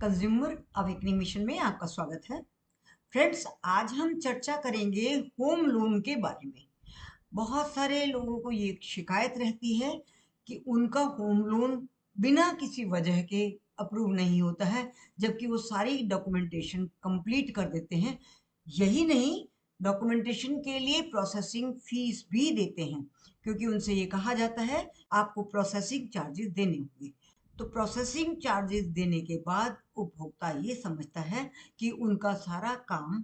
Consumer awakening mission में आपका स्वागत है। फ्रेंड्स, आज हम चर्चा करेंगे होम लोन के बारे में। बहुत सारे लोगों को ये शिकायत रहती है कि उनका होम लोन बिना किसी वजह के अप्रूव नहीं होता है, जबकि वो सारी डॉक्यूमेंटेशन कंप्लीट कर देते हैं। यही नहीं, डॉक्यूमेंटेशन के लिए प्रोसेसिंग फीस भी देते हैं, क्योंकि उनसे ये कहा जाता है आपको प्रोसेसिंग चार्जेस देने होंगे। तो प्रोसेसिंग चार्जेस देने के बाद उपभोक्ता ये समझता है कि उनका सारा काम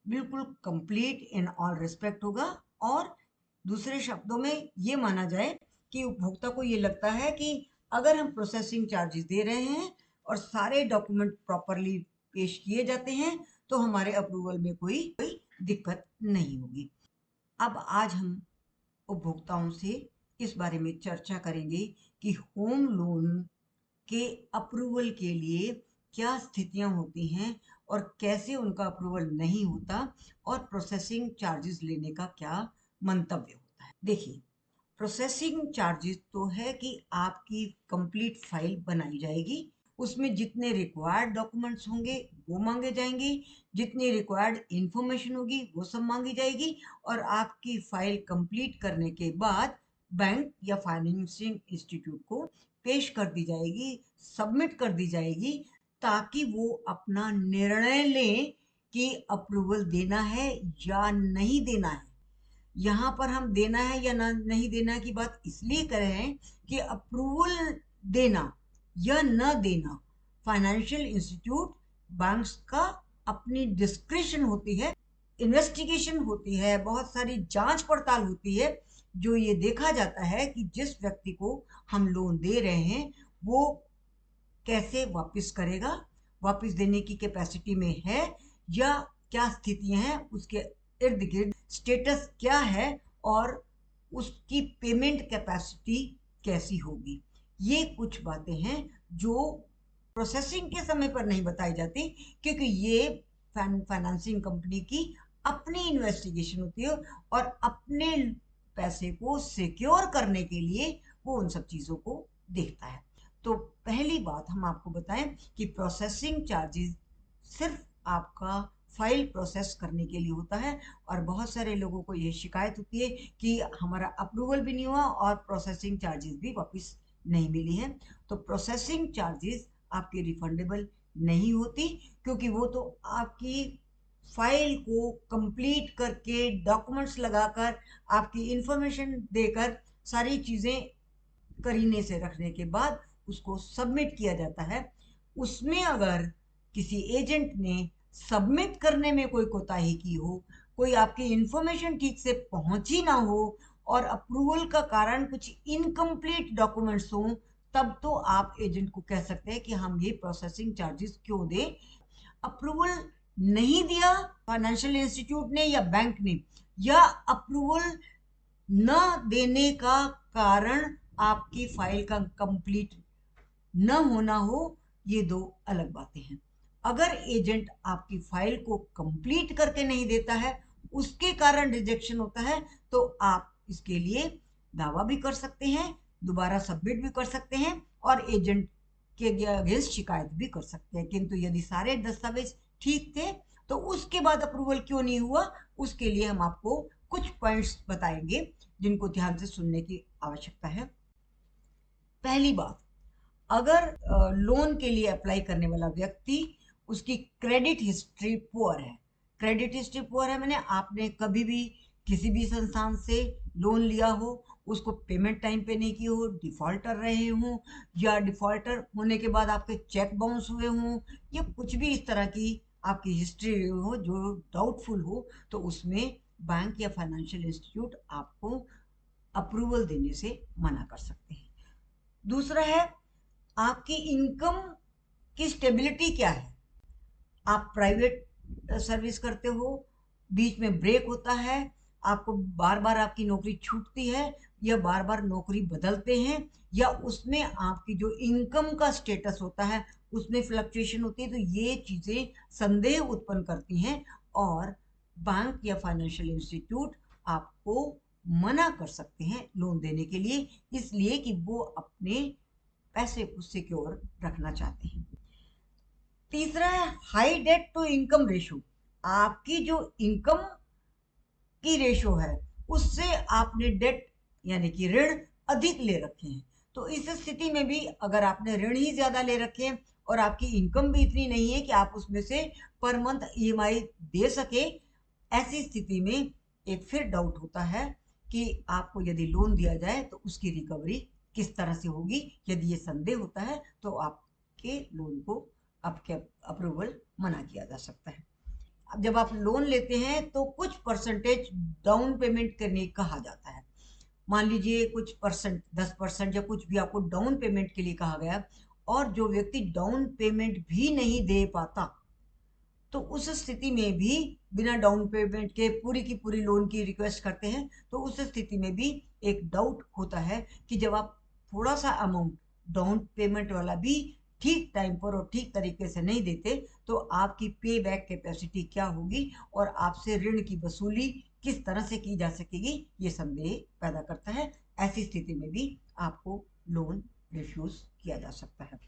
बिल्कुल कंप्लीट इन ऑल रिस्पेक्ट होगा, और दूसरे शब्दों में ये माना जाए कि उपभोक्ता को ये लगता है कि अगर हम प्रोसेसिंग चार्जेस दे रहे हैं और सारे डॉक्यूमेंट प्रॉपरली पेश किए जाते हैं तो हमारे अप्रूवल में कोई दिक्कत नहीं होगी। अब आज हम उपभोक्ताओं से इस बारे में चर्चा करेंगे कि होम लोन के अप्रूवल के लिए क्या स्थितियां होती हैं और कैसे उनका अप्रूवल नहीं होता, और प्रोसेसिंग चार्जेस लेने का क्या मंतव्य होता है। देखिए, प्रोसेसिंग चार्जेस तो है कि आपकी कंप्लीट फाइल बनाई जाएगी, उसमें जितने रिक्वायर्ड डॉक्यूमेंट्स होंगे वो मांगे जाएंगे, जितनी रिक्वायर्ड इंफॉर्मेशन होगी वो सब मांगी जाएगी, और आपकी फाइल कंप्लीट करने के बाद बैंक या फाइनेंसिंग इंस्टीट्यूट को पेश कर दी जाएगी, सबमिट कर दी जाएगी, ताकि वो अपना निर्णय लें कि अप्रूवल देना है या नहीं देना है। यहाँ पर हम देना है या ना नहीं देना की बात इसलिए कर रहे हैं कि अप्रूवल देना या न देना फाइनेंशियल इंस्टीट्यूट, बैंक्स का अपनी डिस्क्रिशन होती है, इन्वेस्टिगेशन होती है, बहुत सारी जांच पड़ताल होती है। जो ये देखा जाता है कि जिस व्यक्ति को हम लोन दे रहे हैं वो कैसे वापस करेगा, वापस देने की कैपेसिटी में है, या क्या स्थितियां हैं उसके इर्द गिर्द, स्टेटस क्या है, और उसकी पेमेंट कैपेसिटी कैसी होगी। ये कुछ बातें हैं जो प्रोसेसिंग के समय पर नहीं बताई जाती, क्योंकि ये फाइनेंसिंग कंपनी की अपनी इन्वेस्टिगेशन होती है और अपने पैसे को सिक्योर करने के लिए वो उन सब चीज़ों को देखता है। तो पहली बात हम आपको बताएं कि प्रोसेसिंग चार्जेस सिर्फ आपका फाइल प्रोसेस करने के लिए होता है, और बहुत सारे लोगों को ये शिकायत होती है कि हमारा अप्रूवल भी नहीं हुआ और प्रोसेसिंग चार्जेस भी वापस नहीं मिली है। तो प्रोसेसिंग चार्जेस आपकी रिफंडेबल नहीं होती, क्योंकि वो तो आपकी फाइल को कंप्लीट करके डॉक्यूमेंट्स लगाकर आपकी इंफॉर्मेशन देकर सारी चीज़ें करीने से रखने के बाद उसको सबमिट किया जाता है। उसमें अगर किसी एजेंट ने सबमिट करने में कोई कोताही की हो, कोई आपकी इंफॉर्मेशन ठीक से पहुंची ना हो, और अप्रूवल का कारण कुछ इनकम्प्लीट डॉक्यूमेंट्स हों, तब तो आप एजेंट को कह सकते हैं कि हम ये प्रोसेसिंग चार्जेस क्यों दें। अप्रूवल नहीं दिया फाइनेंशियल इंस्टीट्यूट ने या बैंक ने, या अप्रूवल न देने का कारण आपकी फाइल का कंप्लीट न होना हो, ये दो अलग बातें हैं। अगर एजेंट आपकी फाइल को कंप्लीट करके नहीं देता है, उसके कारण रिजेक्शन होता है, तो आप इसके लिए दावा भी कर सकते हैं, दोबारा सबमिट भी कर सकते हैं, और एजेंट के अगेंस्ट शिकायत भी कर सकते हैं। किंतु यदि सारे दस्तावेज ठीक थे तो उसके बाद अप्रूवल क्यों नहीं हुआ, उसके लिए हम आपको कुछ पॉइंट्स बताएंगे जिनको ध्यान से सुनने की आवश्यकता है। पहली बात, अगर लोन के लिए अप्लाई करने वाला व्यक्ति, उसकी क्रेडिट हिस्ट्री पुअर है। क्रेडिट हिस्ट्री पुअर है मैंने आपने कभी भी किसी भी संस्थान से लोन लिया हो, उसको पेमेंट टाइम पे नहीं की हो, डिफॉल्टर रहे हों, या डिफॉल्टर होने के बाद आपके चेक बाउंस हुए हों, या कुछ भी इस तरह की आपकी हिस्ट्री हो जो डाउटफुल हो, तो उसमें बैंक या फाइनेंशियल इंस्टीट्यूट आपको अप्रूवल देने से मना कर सकते हैं। दूसरा है, आपकी इनकम की स्टेबिलिटी क्या है। आप प्राइवेट सर्विस करते हो, बीच में ब्रेक होता है, आपको बार बार आपकी नौकरी छूटती है, या बार बार नौकरी बदलते हैं, या उसमें आपकी जो इनकम का स्टेटस होता है उसमें फ्लक्चुएशन होती है, तो ये चीज़ें संदेह उत्पन्न करती हैं, और बैंक या फाइनेंशियल इंस्टीट्यूट आपको मना कर सकते हैं लोन देने के लिए, इसलिए कि वो अपने पैसे को सिक्योर रखना चाहते हैं। तीसरा है high debt to income ratio. आपकी जो इनकम की रेशो है उससे आपने डेट यानी कि ऋण अधिक ले रखे हैं। तो इस स्थिति में भी अगर आपने ऋण ही ज्यादा ले रखे हैं और आपकी इनकम भी इतनी नहीं है कि आप उसमें से पर मंथ ईएमआई दे सके, ऐसी स्थिति में एक फिर डाउट होता है कि आपको यदि लोन दिया जाए तो उसकी रिकवरी किस तरह से होगी। यदि ये संदेह होता है तो आपके लोन को आपके अप्रूवल मना किया जा सकता है। अब जब आप लोन लेते हैं तो कुछ परसेंटेज डाउन पेमेंट करने कहा जाता है। मान लीजिए कुछ परसेंट 10% या कुछ भी आपको डाउन पेमेंट के लिए कहा गया, और जो व्यक्ति डाउन पेमेंट भी नहीं दे पाता तो उस स्थिति में भी बिना डाउन पेमेंट के पूरी की पूरी लोन की रिक्वेस्ट करते हैं। तो उस स्थिति में भी एक डाउट होता है कि जब आप थोड़ा सा अमाउंट डाउन पेमेंट वाला भी ठीक टाइम पर और ठीक तरीके से नहीं देते तो आपकी पे बैक कैपेसिटी क्या होगी और आपसे ऋण की वसूली किस तरह से की जा सकेगी, ये संदेह पैदा करता है। ऐसी स्थिति में भी आपको लोन रिफ्यूज किया जा सकता है।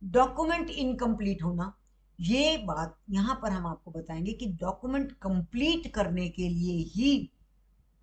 डॉक्यूमेंट इनकम्प्लीट होना, ये बात यहाँ पर हम आपको बताएंगे कि डॉक्यूमेंट कंप्लीट करने के लिए ही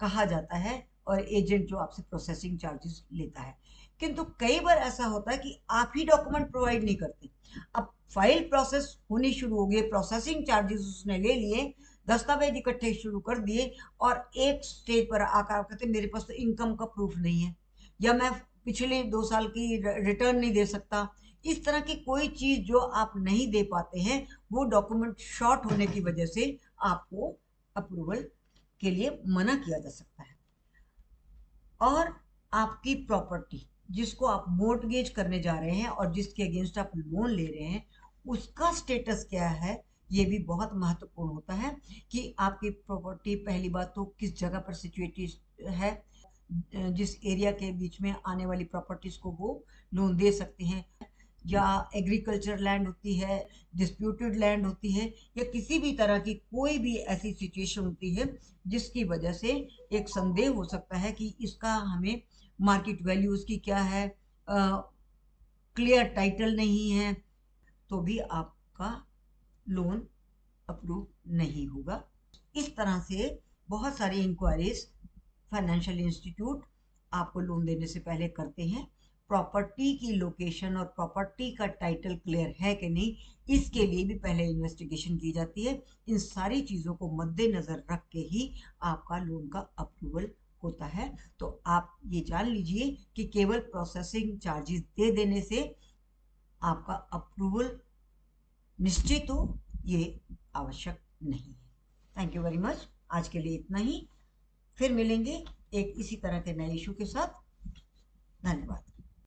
कहा जाता है और एजेंट जो आपसे प्रोसेसिंग चार्जेस लेता है। किंतु कई बार ऐसा होता है कि आप ही डॉक्यूमेंट प्रोवाइड नहीं करते। अब फाइल प्रोसेस होनी शुरू हो गई, प्रोसेसिंग चार्जेस उसने ले लिए, दस्तावेज इकट्ठे शुरू कर दिए और एक स्टेज पर आकर कहते मेरे पास तो इनकम का प्रूफ नहीं है या मैं पिछले 2 साल की रिटर्न नहीं दे सकता। इस तरह की कोई चीज जो आप नहीं दे पाते हैं वो डॉक्यूमेंट शॉर्ट होने की वजह से आपको अप्रूवल के लिए मना किया जा सकता है। और आपकी प्रॉपर्टी जिसको आप मोर्टगेज करने जा रहे हैं और जिसके अगेंस्ट आप लोन ले रहे हैं उसका स्टेटस क्या है, ये भी बहुत महत्वपूर्ण होता है कि आपकी प्रॉपर्टी पहली बात तो किस जगह पर सिचुएटेड है, जिस एरिया के बीच में आने वाली प्रॉपर्टीज को वो लोन दे सकते हैं, या एग्रीकल्चर लैंड होती है, डिस्प्यूटेड लैंड होती है, या किसी भी तरह की कोई भी ऐसी सिचुएशन होती है जिसकी वजह से एक संदेह हो सकता है कि इसका हमें मार्केट वैल्यू उसकी क्या है, क्लियर टाइटल नहीं है, तो भी आपका लोन अप्रूव नहीं होगा। इस तरह से बहुत सारी इंक्वायरीज फाइनेंशियल इंस्टीट्यूट आपको लोन देने से पहले करते हैं। प्रॉपर्टी की लोकेशन और प्रॉपर्टी का टाइटल क्लियर है कि नहीं, इसके लिए भी पहले इन्वेस्टिगेशन की जाती है। इन सारी चीज़ों को मद्देनजर रख के ही आपका लोन का अप्रूवल होता है। तो आप ये जान लीजिए कि केवल प्रोसेसिंग चार्जेस दे देने से आपका अप्रूवल निश्चित हो, ये आवश्यक नहीं है। Thank you very much. आज के लिए इतना ही, फिर मिलेंगे एक इसी तरह के नए इशू के साथ। धन्यवाद।